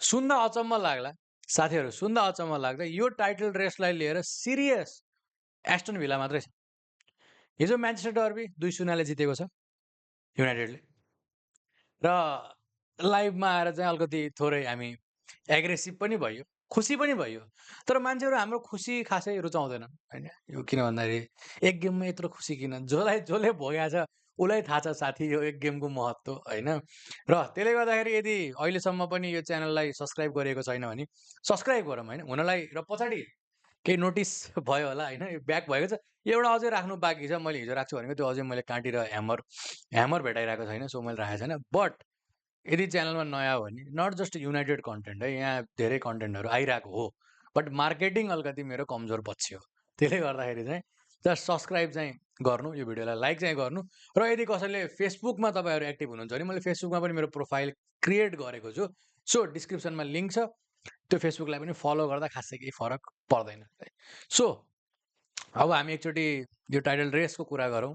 सुन्दा अचम्म लाग्ला साथीहरू, सुन्दा अचम्म लाग्दा यो टाइटल रेसलाई लिएर सिरियस एस्टन भिला मात्रै छ। हिजो म्यान्चेस्टर डर्बी 2-0 जितेको छ युनाइटेडले, र लाइभमा आएर चाहिँ अलिकति थोरै हामी एग्रेसिभ पनि भयो, खुसी पनि भयो। तर मान्छेहरू हाम्रो खुसी खासै रुचाउँदैन होइन। यो किन भन्दाखेरि एक गेममा यत्रो खुसी किन, जसले भोगेको छ उसलाई थाहा छ साथी यो एक गेमको महत्त्व होइन। र त्यसले गर्दाखेरि यदि अहिलेसम्म पनि यो च्यानललाई सब्सक्राइब गरेको छैन भने सब्सक्राइब गरौँ होइन हुनलाई, र पछाडि केही नोटिस भयो होला होइन, यो ब्याक भएको छ, एउटा अझै राख्नु बाँकी छ। मैले हिजो राख्छु भनेको त्यो अझै मैले काँटी र ह्यामर भेटाइरहेको छैन, सो मैले राखेको छैन। बट यदि च्यानलमा नयाँ हो भने नट जस्ट युनाइटेड कन्टेन्ट है, यहाँ धेरै कन्टेन्टहरू आइरहेको हो, बट मार्केटिङ अलिकति मेरो कमजोर पक्ष हो। त्यसले गर्दाखेरि चाहिँ जस्ट सब्सक्राइब चाहिँ गर्नु, यो भिडियोलाई लाइक चाहिँ गर्नु। र यदि कसैले फेसबुकमा तपाईँहरू एक्टिभ हुनुहुन्छ भने मैले फेसबुकमा पनि मेरो प्रोफाइल क्रिएट गरेको छु, सो डिस्क्रिप्सनमा लिङ्क छ, त्यो फेसबुकलाई पनि फलो गर्दा खासै केही फरक पर्दैन। सो अब हामी एकचोटि यो टाइटल रेसको कुरा गरौँ,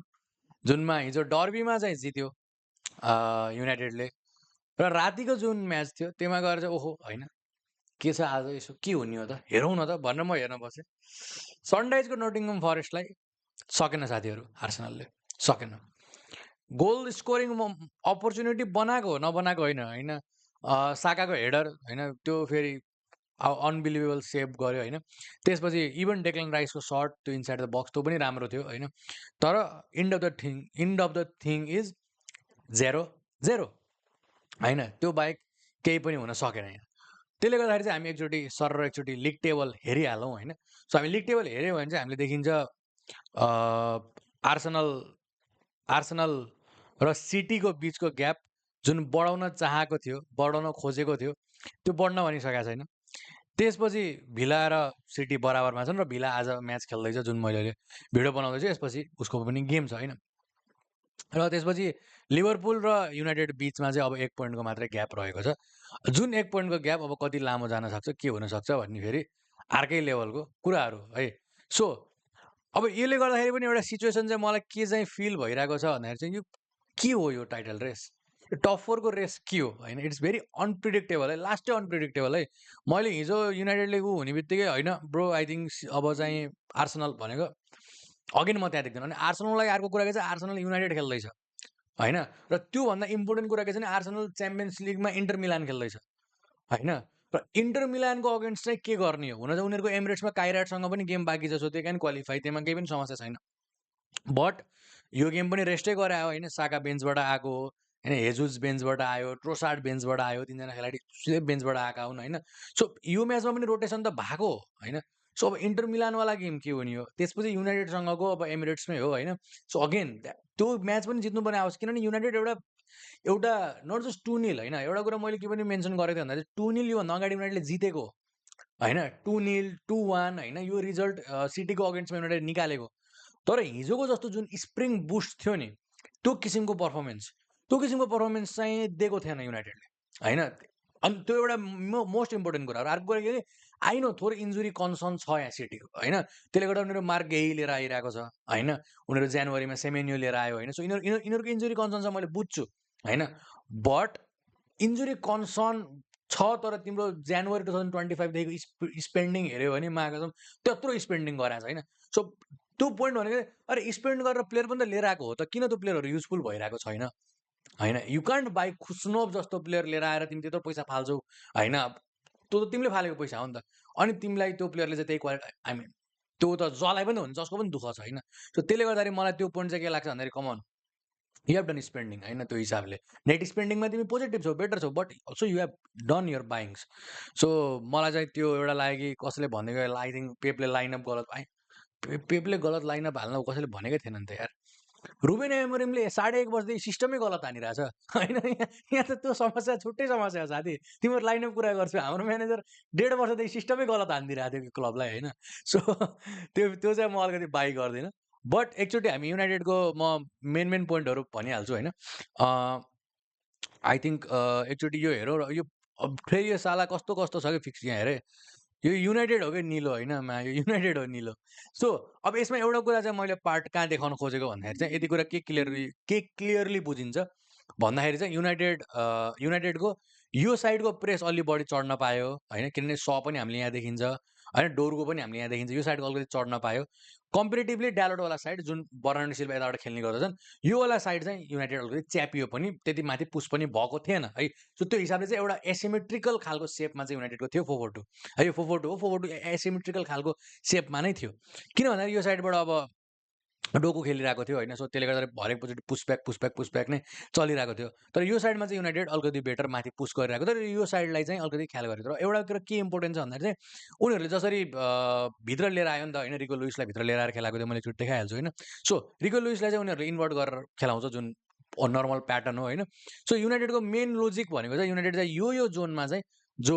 जुनमा हिजो डर्बीमा चाहिँ जित्यो युनाइटेडले। र रातिको जुन म्याच थियो त्यसमा गएर चाहिँ ओहो होइन के छ आज, यसो के हुने हो त, हेरौँ न त भनेर म हेर्न बसेँ। सनराइजको नोटिङहम फरेस्टलाई सकेन साथीहरू, आर्सेनलले सकेन। गोल स्कोरिङ अपर्च्युनिटी बनाएको हो, नबनाएको होइन होइन। साकाको हेडर होइन, त्यो फेरि अनबिलिभेबल सेभ गर्यो होइन। त्यसपछि इभन डेक्लन राइसको सर्ट त्यो इनसाइड द बक्स त्यो पनि राम्रो थियो होइन। तर and of the thing is 0-0 होइन, त्यो बाहेक केही पनि हुन सकेन यहाँ। त्यसले गर्दाखेरि चाहिँ हामी एकचोटि लिग टेबल हेरिहालौँ होइन। सो हामी लिग टेबल हेऱ्यौँ भने चाहिँ हामीले देखिन्छ आर्सेनल र सिटीको बिचको ग्याप जुन बढाउन चाहेको थियो, बढाउन खोजेको थियो, त्यो बढ्न पनि सकेको छैन। त्यसपछि भिला र सिटी बराबरमा छन्, र भिला आज म्याच खेल्दैछ जुन मैले भिडियो बनाउँदैछु, यसपछि उसको पनि गेम छ होइन। र त्यसपछि लिभरपुल र युनाइटेड बिचमा चाहिँ अब 1 पोइन्टको मात्रै ग्याप रहेको छ। जुन 1 पोइन्टको ग्याप अब कति लामो जान सक्छ, के हुनसक्छ भन्ने फेरि अर्कै लेभलको कुराहरू है। सो अब यसले गर्दाखेरि पनि एउटा सिचुएसन चाहिँ मलाई के चाहिँ फिल भइरहेको छ भन्दाखेरि चाहिँ यो के हो, यो टाइटल रेस, यो टप 4को रेस के हो होइन। इट्स भेरी अनप्रिडिक्टेबल है, लास्टै अनप्रिडिक्टेबल है। मैले हिजो युनाइटेडले ऊ हुने बित्तिकै होइन ब्रो आई थिङ्क अब चाहिँ आर्सेनल भनेको अगेन म त्यहाँ देख्दैन। अनि आर्सेनललाई अर्को कुरा के छ, आर्सेनल युनाइटेड खेल्दैछ होइन। र त्योभन्दा इम्पोर्टेन्ट कुरा के छ भने आर्सेनल च्याम्पियन्स लिगमा इन्टर मिलान खेल्दैछ होइन। र इन्टर मिलानको अगेन्स्ट चाहिँ के गर्ने हो, हुन चाहिँ उनीहरूको एमिरेट्समा काइराटसँग पनि गेम बाँकी छ, सो दे क्यान क्वालिफाई, त्यसमा केही पनि समस्या छैन। बट यो गेम पनि रेस्टै गरायो होइन। साका बेन्चबाट आएको हो होइन, हेजुज बेन्चबाट आयो, ट्रोसार्ड बेन्चबाट आयो, 3जना खेलाडी बेन्चबाट आएका हुन् होइन। सो यो म्याचमा पनि रोटेसन त भएको हो होइन। सो अब इन्टर मिलानवाला गेम के हुने हो, त्यसपछि युनाइटेडसँगको अब एमिरेट्समै हो होइन। सो अगेन त्यो म्याच पनि जित्नु पर्ने आवश्यक, किनभने युनाइटेड एउटा नट जस्ट 2-0 होइन। एउटा कुरा मैले के पनि मेन्सन गरेको थिएँ भन्दा चाहिँ 2-0 योभन्दा अगाडि युनाइटेडले जितेको होइन, 2-0 2-1 होइन, यो रिजल्ट सिटीको अगेन्स्टमा युनाइटेड निकालेको। तर हिजोको जस्तो जुन स्प्रिङ बुस्ट थियो नि, त्यो किसिमको पर्फर्मेन्स चाहिँ दिएको थिएन युनाइटेडले होइन। अनि त्यो एउटा मोस्ट इम्पोर्टेन्ट कुरा हो। अर्को कुरा के अरे, आई नो थोरै इन्जुरी कन्सर्न छ यहाँ सिटीको होइन। त्यसले गर्दा उनीहरू मार्क गेही लिएर आइरहेको छ होइन, उनीहरू जनवरीमा सेमेन्यो लिएर आयो होइन। सो यिनीहरूको इन्जुरी कन्सर्न छ, मैले बुझ्छु होइन। बट इन्जुरी कन्सर्न छ, तर तिम्रो जनवरी 2025देखिको स्पेन्डिङ हेऱ्यो भने मागेसम्म त्यत्रो स्पेन्डिङ गराएको छैन। सो त्यो पोइन्ट भनेको अरे स्पेन्ड गरेर प्लेयर पनि त लिएर आएको हो त, किन त्यो प्लेयरहरू युजफुल भइरहेको छैन होइन। यु कान्ट बाई खुस्नोभ जस्तो प्लेयर लिएर आएर तिमी त्यत्रो पैसा फाल्छौ होइन, त्यो त तिमीले फालेको पैसा हो नि त। अनि तिमीलाई त्यो प्लेयरले चाहिँ त्यही क्वालिटी, आई मिन त्यो त जसलाई पनि हुन्छ, जसको पनि दुःख छ होइन। सो त्यसले गर्दाखेरि मलाई त्यो पोइन्ट चाहिँ के लाग्छ भन्दाखेरि, common you have done spending होइन। त्यो हिसाबले नेट स्पेन्डिङमा तिमी पोजिटिभ छौ, बेटर छौ, but also you have done your buyings. So मलाई चाहिँ त्यो एउटा लाग्यो कि कसैले भनेको आई थिङ्क पेपले लाइनअप गलत, पेपले गलत लाइनअप हाल्न कसैले भनेकै थिएन नि त यार। रुबेन एमोरिमले 1:30 बज्दै सिस्टमै गलत हानिरहेछ होइन। यहाँ त त्यो समस्या छुट्टै समस्या हो साथी। तिमीहरू लाइनअप कुरा गर्छु, हाम्रो म्यानेजर 1.5 वर्षदेखि सिस्टमै गलत हानिदिइरहेको थियो क्लबलाई होइन। सो त्यो चाहिँ म अलिकति बाई गर्दिनँ। बट एकचोटि हामी युनाइटेडको म मेन पोइन्टहरू भनिहाल्छु होइन। आई थिङ्क एकचोटि यो हेरौँ, र यो फेरि यो साला कस्तो छ कि फिक्स यहाँ हेरेँ, यो युनाइटेड हो कि निलो होइन, यो युनाइटेड हो निलो। सो अब यसमा एउटा कुरा चाहिँ मैले पार्ट कहाँ देखाउन खोजेको भन्दाखेरि चाहिँ यति कुरा के क्लियरली बुझिन्छ भन्दाखेरि चाहिँ युनाइटेडको यो साइडको प्रेस अलि बढी चढ्न पायो होइन, किनभने स पनि हामीले यहाँ देखिन्छ होइन, डोरको पनि हामीले यहाँ देखिन्छ, यो साइडको अलिकति चढ्न पायो। कम्पेरिटिभली डालोटवाला साइड जुन बर्नार्डो सिल्भा यताबाट खेल्ने गर्दछन्, योवाला साइड चाहिँ युनाइटेड अलिकति च्यापियो पनि, त्यति माथि पुस पनि भएको थिएन है। सो त्यो हिसाबले चाहिँ एउटा एसिमेट्रिकल खालको सेपमा चाहिँ युनाइटेडको थियो 4-4-2 है। यो 4-4-2 हो, 4-4-2 एसिमेट्रिकल खालको सेपमा नै थियो। किन भन्दाखेरि यो साइडबाट अब डोको खेलिरहेको थियो होइन, सो त्यसले गर्दा हरेकपट्टि पुसब्याक नै चलिरहेको थियो। तर यो साइडमा चाहिँ युनाइटेड अलिकति बेटर माथि पुस गरिरहेको थियो, तर यो साइडलाई चाहिँ अलिकति ख्याल गरेको थियो। र एउटा कुरा के इम्पोर्टेन्ट छ भन्दाखेरि चाहिँ उनीहरूले जसरी भित्र लिएर आयो नि त होइन, रिको लुइसलाई भित्र लिएर आएर खेलाएको थियो, मैले एकचोटि देखाइहाल्छु होइन। सो रिको लुइसलाई चाहिँ उनीहरूले इन्भर्ट गरेर खेलाउँछ, जुन नर्मल प्याटर्न हो होइन। सो युनाइटेडको मेन लोजिक भनेको चाहिँ युनाइटेड चाहिँ यो जोनमा चाहिँ जो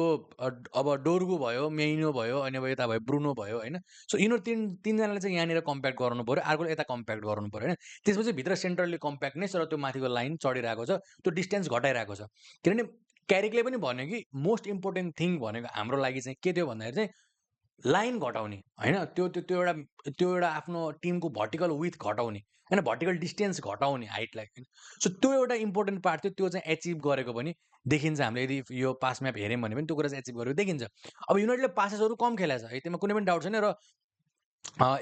अब डोर्गु भयो, मेइनो भयो, अनि अब यता भयो ब्रुनो भयो होइन। सो यिनीहरू तिनजनाले चाहिँ यहाँनिर कम्प्याक्ट गराउनु पऱ्यो, अर्कोले यता कम्प्याक्ट गराउनु पऱ्यो होइन। त्यसपछि भित्र सेन्ट्रली कम्प्याक्टनेस र त्यो माथिको लाइन चढिरहेको छ, त्यो डिस्टेन्स घटाइरहेको छ। किनभने क्यारिकले पनि भन्यो कि मोस्ट इम्पोर्टेन्ट थिङ भनेको हाम्रो लागि चाहिँ के थियो भन्दाखेरि चाहिँ लाइन घटाउने होइन, त्यो एउटा आफ्नो टिमको भर्टिकल विथ घटाउने होइन, भर्टिकल डिस्टेन्स घटाउने हाइटलाई होइन। सो त्यो एउटा इम्पोर्टेन्ट पार्ट थियो, त्यो चाहिँ एचिभ गरेको पनि देखिन्छ हामीले यदि यो पास म्याप हेऱ्यौँ भने पनि त्यो कुरा चाहिँ एचिभ गरेको देखिन्छ। अब युनाइटेडले पासेसहरू कम खेलेको छ है, त्यसमा कुनै पनि डाउट छैन। र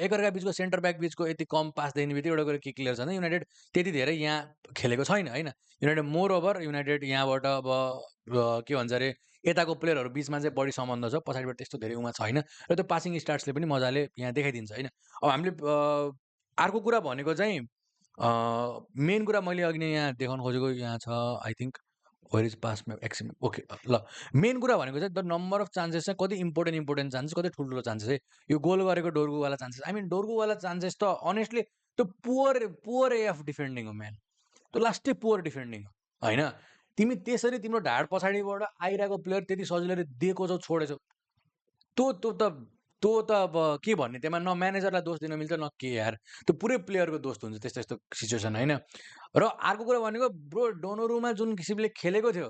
एकअर्का बिचको सेन्टर ब्याक बिचको यति कम पास देख्ने बित्तिकै एउटा कुरा के क्लियर छ भने युनाइटेड त्यति धेरै यहाँ खेलेको छैन होइन। युनाइटेड मोर ओभर युनाइटेड यहाँबाट अब के भन्छ अरे यताको प्लेयरहरू बिचमा चाहिँ बढी सम्बन्ध छ, पछाडिबाट त्यस्तो धेरै उमा छैन, र त्यो पासिङ स्टार्ट्सले पनि मजाले यहाँ देखाइदिन्छ होइन। अब हामीले अर्को कुरा भनेको चाहिँ मेन कुरा मैले अघि नै यहाँ देखाउन खोजेको यहाँ छ, I think where is pass map एक्सिम ओके ल। मेन कुरा भनेको चाहिँ द नम्बर अफ चान्सेस चाहिँ कति इम्पोर्टेन्ट चान्सेस, कति ठुल्ठुलो चान्सेस है यो गोल गरेको डोर्गुवाला चान्सेस। आई मिन डोर्गुवाला चान्सेस त अनेस्टली त्यो पुवर एफ डिफेन्डिङ हो म्यान, त्यो लास्टै पुवर डिफेन्डिङ हो होइन। तिमी त्यसरी तिम्रो ढाड पछाडिबाट आइरहेको प्लेयर त्यति सजिलै दिएको छौ, छोडेछौ, त्यो त अब के भन्ने, त्यसमा न म्यानेजरलाई दोष दिन मिल्छ न के यार, त्यो पुरै प्लेयरको दोष हुन्छ त्यस्तो यस्तो सिचुएसन होइन। र अर्को कुरा भनेको ब्रो डोनोरुमा जुन किसिमले खेलेको थियो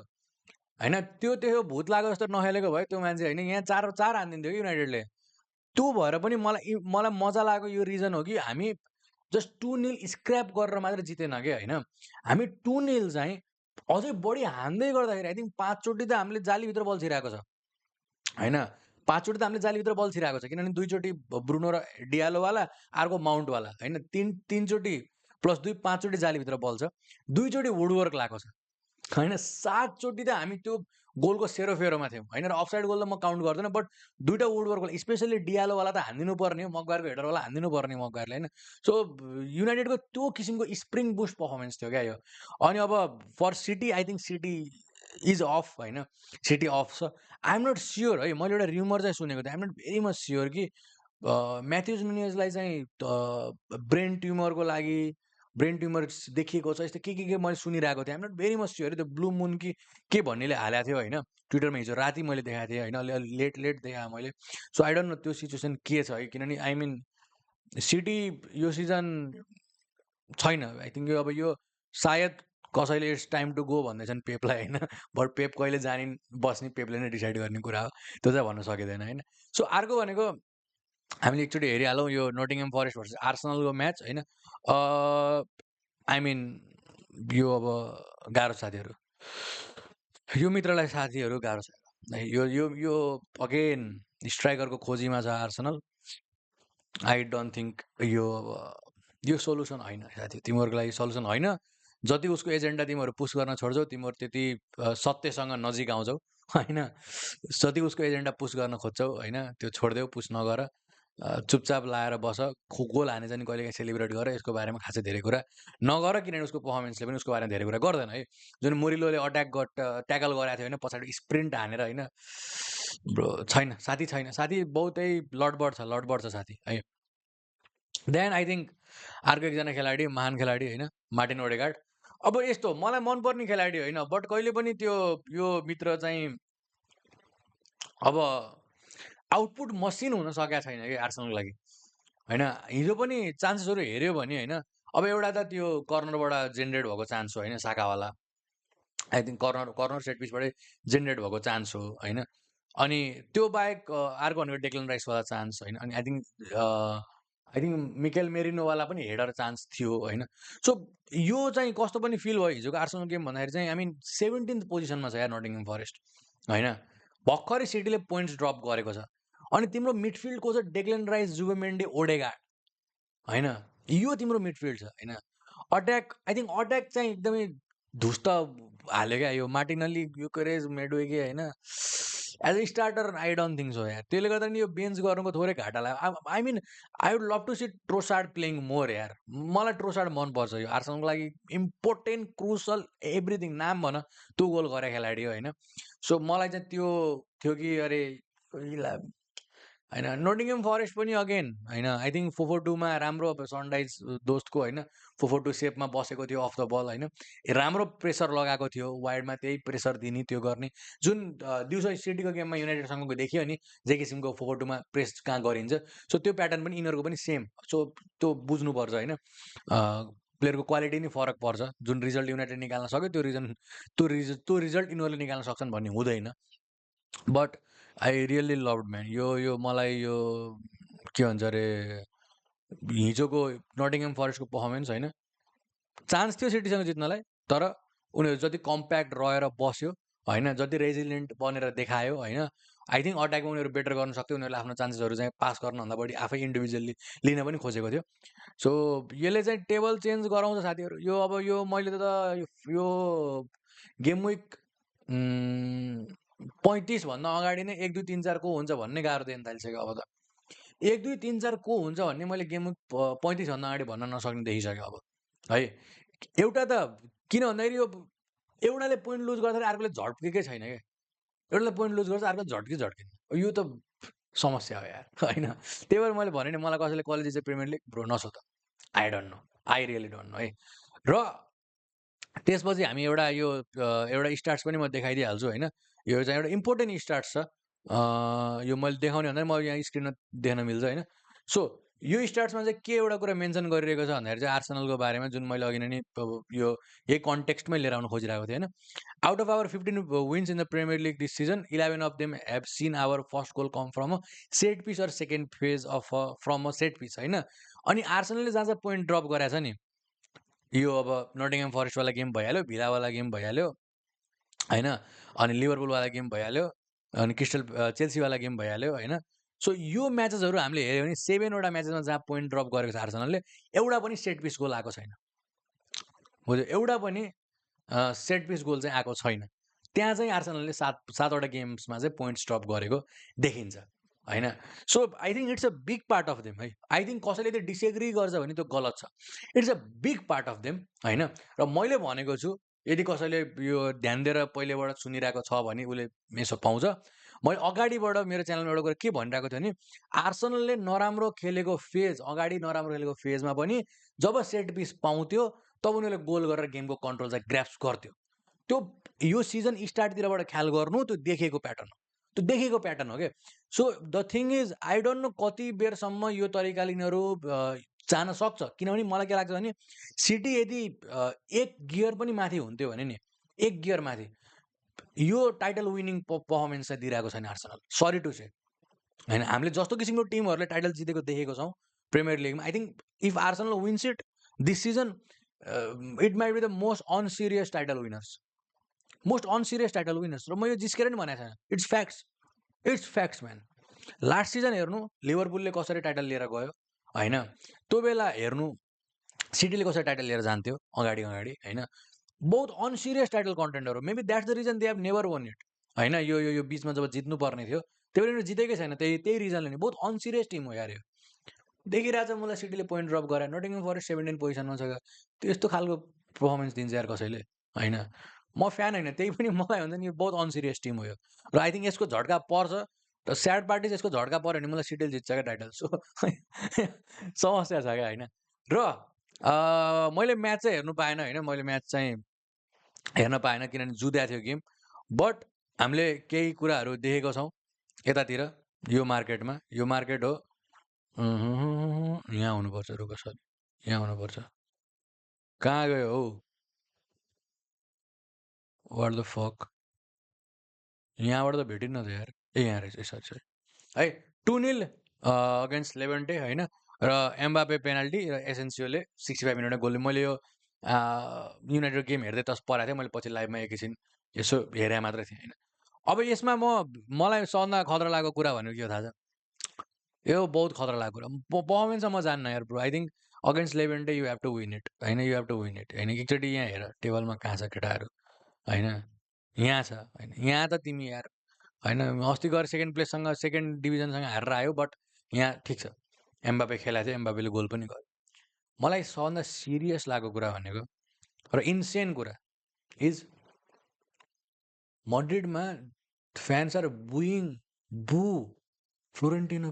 होइन, त्यो भूत लाग्यो जस्तो नखेलेको भयो त्यो मान्छे होइन, यहाँ चार हानिदिन्थ्यो कि युनाइटेडले। त्यो भएर पनि मलाई मजा लागेको यो रिजन हो कि हामी जस्ट 2-0 स्क्रैप गरेर मात्र जितेन कि होइन, हामी 2-0 चाहिँ अझै बढी हान्दै गर्दाखेरि आई थिङ्क 5 चोटि त हामीले जालीभित्र बल छिराएको छ होइन। 5 चोटि त हामीले जालीभित्र बल छिराएको छ, किनभने 2 चोटि ब्रुनो र डियालोवाला, अर्को माउन्टवाला होइन, 3 चोटि प्लस 2 5 चोटि जालीभित्र बल छ, 2 चोटि वुडवर्क लगाएको छ होइन। 7 चोटि त हामी त्यो गोलको सेरोफेरोमा थियौँ होइन। र अफसाइड गोल त म काउन्ट गर्दैन, बट 2टा वुडवर्कवाला स्पेसली डियालोवाला त हानिदिनु पर्ने हो, मगवायरको हेडरवाला हानिदिनु पर्ने मगवायरले होइन। सो युनाइटेडको त्यो किसिमको स्प्रिङ बुस्ट पर्फर्मेन्स थियो क्या यो। अनि अब for City I think City is off होइन, सिटी अफ छ। आइएम नट स्योर है, मैले एउटा र्युमर चाहिँ सुनेको थिएँ, I'm not very much sure कि म्याथ्युज नुनियजलाई चाहिँ ब्रेन ट्युमर देखिएको छ, यस्तो के मैले सुनिरहेको थिएँ। I'm not very much sure, त्यो ब्लू मुन के भन्नेले हालेको थियो होइन ट्विटरमा, हिजो राति मैले देखाएको थिएँ होइन, अलि लेट देखाएँ मैले। सो आई डोन्ट नो त्यो सिचुएसन के छ है, किनभने आई मिन सिटी यो सिजन छैन आई थिङ्क। अब यो सायद कसैले इट्स टाइम टु गो भन्दैछन् पेपलाई होइन, बट पेप कहिले जाने बस्ने पेपले नै डिसाइड गर्ने कुरा हो, त्यो चाहिँ भन्न सकिँदैन होइन। सो अर्को भनेको हामीले एकचोटि हेरिहालौँ यो नोटिङहम फरेस्ट भर्सेस आर्सेनलको म्याच होइन। आई मिन यो अब गाह्रो साथीहरू, यो मित्रलाई साथीहरू गाह्रो छ यो यो यो अगेन स्ट्राइकरको खोजीमा छ आर्सेनल। आई डोन्ट थिङ्क यो अब यो सोल्युसन होइन साथी, तिमीहरूको लागि सोल्युसन होइन। जति उसको एजेन्डा तिमीहरू पुस गर्न छोड्छौ, तिमीहरू त्यति सत्यसँग नजिक आउँछौ होइन। जति उसको एजेन्डा पुस गर्न खोज्छौ होइन, त्यो छोडिदेऊ, पुस नगर, चुपचाप लाएर बस। गोल हाने चाहिँ कहिलेकाहीँ सेलिब्रेट गर, यसको बारेमा खासै धेरै कुरा नगर, किनभने उसको पर्फर्मेन्सले पनि उसको बारेमा धेरै कुरा गर्दैन है। जुन मुरिलोले ट्याकल गराएको थियो होइन पछाडि स्प्रिन्ट हानेर होइन, ब्रो छैन साथी, छैन साथी, बहुतै लडबड छ साथी है। देन आई थिङ्क अर्को एकजना खेलाडी, महान खेलाडी होइन, मार्टिन ओडेगार्ड। अब यस्तो मलाई मनपर्ने खेलाडी होइन, बट कहिले पनि त्यो यो मित्र चाहिँ अब आउटपुट मसिन हुन सकेको छैन कि आर्सेनलको लागि होइन। हिजो पनि चान्सेसहरू हेऱ्यो भने होइन, अब एउटा त त्यो कर्नरबाट जेनेरेट भएको चान्स हो होइन, साकावाला आई थिङ्क कर्नर सेट पिचबाटै जेनेरेट भएको चान्स हो होइन। अनि त्यो बाहेक अर्को भनेको डेक्लन राइसवाला चान्स होइन। अनि I think I think Mikel मेरिनोवाला पनि हेडर चान्स थियो होइन। सो यो चाहिँ कस्तो पनि फिल भयो हिजोको आर्सेनल गेम भन्दाखेरि चाहिँ आई मिन 17th पोजिसनमा छ यार नटिङहम फरेस्ट होइन। भर्खरै सिटीले पोइन्ट्स ड्रप गरेको छ अनि तिम्रो मिडफिल्डको छ डेक्लन राइस, जुबेमेन्डी, ओडेगार्ड होइन। यो तिम्रो मिडफिल्ड छ होइन। अट्याक आई थिङ्क अट्याक चाहिँ एकदमै धुस्त हाल्यो क्या यो मार्टिनल्ली, युकेरेज, मेडवेगे होइन। As a starter I don't think so यार। त्यसले गर्दा नि यो बेन्च गर्नुको थोरै घाटा लाग्यो। I mean I would love to see Trossard playing more यार। मलाई ट्रोसार्ड मनपर्छ यो आर्सेनलको लागि इम्पोर्टेन्ट क्रुसल एभ्रिथिङ। नाम भन तँ गोल गरे खेलाडी हो होइन। सो मलाई चाहिँ त्यो थियो कि अरे होइन। नोटिङहम फरेस्ट पनि अगेन होइन आई थिङ्क 4-4-2मा राम्रो अब सनराइज दोस्तको होइन 4-4-2 सेपमा बसेको थियो अफ द बल होइन। राम्रो प्रेसर लगाएको थियो वाइडमा, त्यही प्रेसर दिने त्यो गर्ने जुन दिउँसो सिटीको गेममा युनाइटेडसँगको देखियो नि जे किसिमको 4-4-2मा प्रेस कहाँ गरिन्छ। सो त्यो प्याटर्न पनि यिनीहरूको पनि सेम। सो त्यो बुझ्नुपर्छ होइन। प्लेयरको क्वालिटी नै फरक पर्छ। जुन रिजल्ट युनाइटेड निकाल्न सक्यो त्यो रिजल्ट यिनीहरूले निकाल्न सक्छन् भन्ने हुँदैन। बट आई रियल्ली लभड म्यान यो मलाई यो के भन्छ अरे हिजोको नटिङहम फरेस्टको पर्फर्मेन्स होइन। चान्स थियो सिटीसँग जित्नलाई, तर उनीहरू जति कम्प्याक्ट रहेर बस्यो होइन, जति रेजिलियन्ट बनेर देखायो होइन। आई थिङ्क अट्याकमा उनीहरू बेटर गर्न सक्थ्यो। उनीहरूले आफ्नो चान्सेसहरू चाहिँ पास गर्नुभन्दा बढी आफै इन्डिभिजुअल्ली लिन पनि खोजेको थियो। सो यसले चाहिँ टेबल चेन्ज गराउँछ साथीहरू। यो अब यो मैले त यो गेम विक 35 भन्दा अगाडि नै 1 2 3 4 को हुन्छ भन्ने गाह्रो दिन थालिसक्यो। अब त 1 2 3 4 को हुन्छ भन्ने मैले गेम 35 भन्दा अगाडि भन्न नसक्ने देखिसक्यो अब है। एउटा त किन भन्दाखेरि यो एउटाले पोइन्ट लुज गर्दाखेरि अर्कोले झड्केकै छैन क्या। एउटाले पोइन्ट लुज गर्छ अर्को झड्किन्। यो त समस्या हो यार होइन। त्यही भएर मैले भने नि मलाई कसैले कलेज चाहिँ प्रिमियर लिग ब्रो नसो त। I don't know, I really don't know है। र त्यसपछि हामी एउटा यो एउटा स्टार्ट्स पनि म देखाइदिइहाल्छु होइन। यो चाहिँ एउटा इम्पोर्टेन्ट स्टार्ट्स छ। यो मैले देखाउने भन्दा म यहाँ स्क्रिनमा देख्न मिल्छ होइन। सो यो स्टार्ट्समा चाहिँ के एउटा कुरा मेन्सन गरिरहेको छ भन्दाखेरि चाहिँ आर्सेनलको बारेमा जुन मैले अघि नै यो यही कन्टेक्स्टमै लिएर आउनु खोजिरहेको थिएँ होइन। Out of our 15 wins in the Premier League this season 11 of them have seen our first goal come from a set piece or second phase of from a set piece होइन। अनि आर्सेनलले जहाँ जहाँ पोइन्ट ड्रप गरेको छ नि, यो अब नटिङहम फरेस्टवाला game भइहाल्यो, भिलावाला गेम भइहाल्यो होइन, अनि लिभरपुलवाला गेम भइहाल्यो, अनि चेल्सीवाला गेम भइहाल्यो होइन। सो यो म्याचेसहरू हामीले हेऱ्यो भने 7वटा म्याचेसमा जहाँ पोइन्ट ड्रप गरेको छ आर्सेनलले, एउटा पनि सेट पिस गोल आएको छैन। बुझ्यो, एउटा पनि सेट पिस गोल चाहिँ आएको छैन। त्यहाँ चाहिँ आर्सेनलले 7वटा गेम्समा चाहिँ पोइन्ट्स ड्रप गरेको देखिन्छ होइन। So I think it's a big part of them है। आई थिङ्क कसैले त्यो डिसएग्री गर्छ भने त्यो गलत छ। It's a big part of them होइन। र मैले भनेको छु यदि कसैले यो ध्यान दिएर पहिलेबाट सुनिरहेको छ भने उसले यसो पाउँछ। मैले अगाडिबाट मेरो च्यानलमा एउटा कुरा के भनिरहेको थियो भने आर्सेनलले नराम्रो खेलेको फेज, अगाडि नराम्रो खेलेको फेजमा पनि जब सेट पिस पाउँथ्यो तब उनीहरूले गोल गरेर गेमको कन्ट्रोल चाहिँ ग्राप्स गर्थ्यो। त्यो यो सिजन स्टार्टतिरबाट ख्याल गर्नु, त्यो देखेको प्याटर्न हो। त्यो देखेको प्याटर्न हो क्या। So the thing is I don't know कति बेरसम्म यो तरिकाले यिनीहरू जान सक्छ। किनभने मलाई के लाग्छ भने सिटी यदि एक गियर पनि माथि हुन्थ्यो भने नि, एक गियर माथि, यो टाइटल विनिङ पर्फर्मेन्स चाहिँ दिइरहेको छैन आर्सेनल। सरी टु से होइन। हामीले जस्तो किसिमको टिमहरूले टाइटल जितेको देखेको छौँ प्रिमियर लिगमा, I think if Arsenal wins it this season it might be the most unserious title winners, most unserious title winners. र म यो जिस्केर नि भनेको छैन, it's facts man. Last season हेर्नु लिभरपुलले कसरी टाइटल लिएर गयो होइन, त्यो बेला हेर्नु सिटीले कसरी टाइटल लिएर जान्थ्यो अगाडि होइन। बहुत अनसिरियस टाइटल कन्टेन्डर हो। Maybe that's the reason they have never won it होइन। यो बिचमा जब जित्नु पर्ने थियो त्यो बेला जितेकै छैन। त्यही रिजनले नि बहुत अनसिरियस टिम हो यार यो। देखिरहेछ मलाई सिटीले पोइन्ट ड्रप गरे, नटिङहम फरेस्ट 17 पोजिसनमा छ। त्यस्तो खालको पर्फर्मेन्स दिन्छ यार कसैले होइन। म फ्यान होइन, त्यही पनि मलाई हुन्छ नि यो बहुत अनसिरियस टिम हो यो। र आई थिङ्क यसको झट्का पर्छ। र स्याड पार्टी चाहिँ यसको झट्का पऱ्यो भने मलाई सिटीले जित्छ क्या टाइटल। सो समस्या छ क्या होइन। र मैले म्याच चाहिँ हेर्नु पाएन होइन। मैले म्याच चाहिँ हेर्न पाएन किनभने जुद्या थियो गेम। बट हामीले केही कुराहरू देखेको छौँ यतातिर। यो मार्केटमा, यो मार्केट हो यहाँ हुनुपर्छ, रुक सर, यहाँ हुनुपर्छ। कहाँ गयो हौ, वाट द फक, यहाँबाट त भेटिन्न त यार। ए यहाँ रहेछ, सरी है। 2-0 अगेन्स्ट लेभेन्टे होइन। र एम्बापे पेनाल्टी र एसेन्सियोले 65 मिनटमा गोल। मैले यो युनाइटेड गेम हेर्दै तस पराएको थिएँ, मैले पछि लाइभमा एकैछिन यसो हेरे मात्रै थिएँ होइन। अब यसमा मलाई सबभन्दा खतरा लागेको कुरा भनेको के हो थाहा छ? यो बहुत खतरा लागेको कुरा। पर्फर्मेन्स म जान्न यार bro. I think against Levante you have to win it होइन, you have to win it होइन। एकचोटि यहाँ हेर टेबलमा कहाँ छ केटाहरू होइन, यहाँ छ होइन। यहाँ त तिमी यार होइन अस्ति गएर सेकेन्ड प्लेससँग सेकेन्ड डिभिजनसँग हारेर आयो, बट यहाँ ठिक छ एम्बापे खेलाएको थियो, एम्बापेले गोल पनि गर्यो। मलाई सबभन्दा सिरियस लागेको कुरा भनेको र इन्सेन कुरा इज मड्रिडमा फ्यान्स आर बु फ्लोरेन्टिनो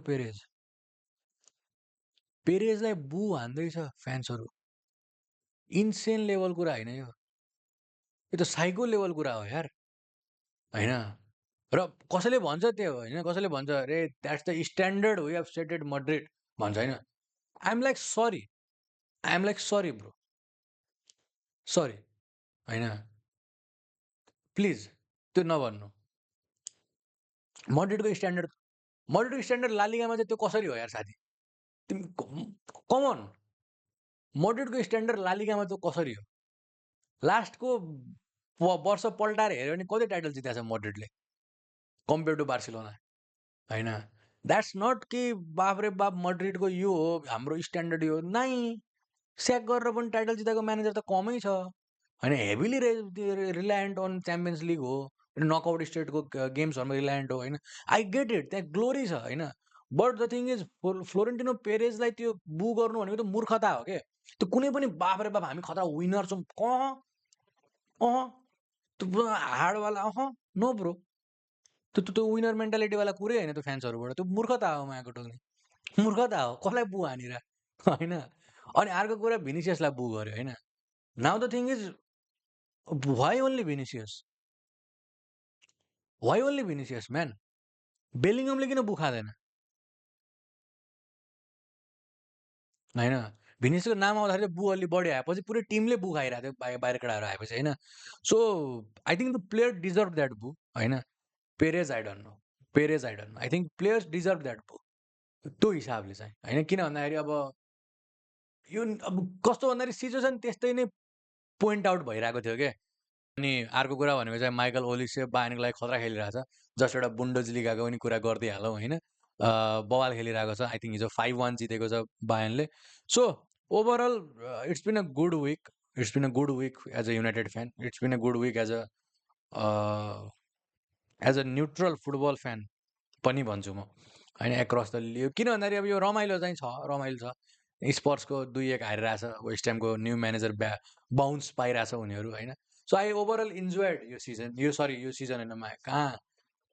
पेरेजलाई बु हान्दैछ फ्यान्सहरू। इन्सेन लेभल कुरा होइन यो त साइको लेभल कुरा हो यार होइन। र कसैले भन्छ त्यो होइन, कसैले भन्छ अरे that's the standard way of settled Madrid भन्छ होइन। I'm like sorry bro, sorry होइन, प्लिज त्यो नभन्नु। मड्रिडको स्ट्यान्डर्ड लालिगामा चाहिँ त्यो कसरी हो यार साथी? तिमी कमन मड्रिडको स्ट्यान्डर्ड लालिगामा त्यो कसरी हो? लास्टको वर्ष पल्टाएर हेऱ्यो भने कति टाइटल जितेको छ मड्रिडले कम्पेयर टु बार्सिलोना होइन। द्याट्स नट कि बाप रे बाप मड्रिडको यो हो हाम्रो स्ट्यान्डर्ड यो नै। स्याक गरेर पनि टाइटल जिताएको म्यानेजर त कमै छ होइन। Heavily reliant on Champions League हो, नकआउट स्टेटको गेम्सहरूमा रिलायन्ट हो होइन। आई गेट इट, त्यहाँ ग्लोरी छ होइन। But the thing is Florentino पेरेजलाई त्यो बु गर्नु भनेको त मूर्खता हो क्या। त्यो कुनै पनि बाप रे बाप हामी खतरा विनर छौँ त्यो हार्डवाला नो ब्रो। त्यो विनर मेन्टालिटीवाला कुरै होइन त्यो फ्यान्सहरूबाट। त्यो मूर्खता हो, मायाको टोक्ने मूर्खता हो। कसलाई बु हानेर होइन। अनि अर्को कुरा भिनिसियसलाई बु गर्यो होइन। Now the thing is why only Vinicius man? बेलिङमले किन बु खाँदैन होइन? भिनिसियसको नाम आउँदाखेरि बु अलि बढी आएपछि पुरै टिमले बु खाइरहेको थियो बाहिर केटाहरू आएपछि होइन। So I think the player deserve that बु होइन। Perez I don't know, I think players deserve that बु त्यो हिसाबले चाहिँ होइन। किन भन्दाखेरि अब यो अब कस्तो भन्दाखेरि सिचुएसन त्यस्तै नै पोइन्ट आउट भइरहेको थियो क्या। अनि अर्को कुरा भनेको चाहिँ माइकल ओलिसे बायर्नको लागि खतरा खेलिरहेको छ। जस्ट एउटा बुन्डसलिगाको पनि कुरा गरिदिइहालौँ होइन। बवाल खेलिरहेको छ। आई थिङ्क हिजो 5-1 जितेको छ बायर्नले। So overall it's been a good week as a United fan. It's been a good week as a neutral football fan पनि भन्छु म होइन, एक्रस द लिग। किन भन्दाखेरि अब यो रमाइलो चाहिँ छ, रमाइलो छ। स्पर्ट्सको 2-1 हारिरहेछ, वेस्ट ह्यामको न्यू म्यानेजर बाउन्स पाइरहेछ उनीहरू होइन। सो आई ओभरअल इन्जोयड यो सिजन, यो सिजन होइन कहाँ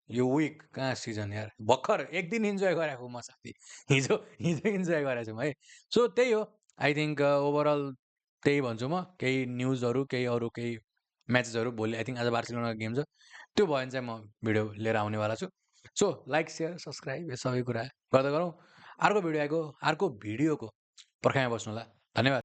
यो विक कहाँ सिजन यार। भर्खर एक दिन इन्जोय गरेको म साथी, हिजो इन्जोय गरेको छु है। सो त्यही हो, आई थिङ्क ओभरअल त्यही भन्छु म। केही न्युजहरू केही म्याचेसहरू भोलि आई थिङ्क आज बार्सिलोनाको गेम छ, त्यो भयो भने चाहिँ म भिडियो लिएर आउनेवाला छु। सो लाइक सेयर सब्सक्राइब यो सबै कुरा गर्दै गरौँ। अर्को भिडियोको पर्खाइमा बस्नु होला। धन्यवाद।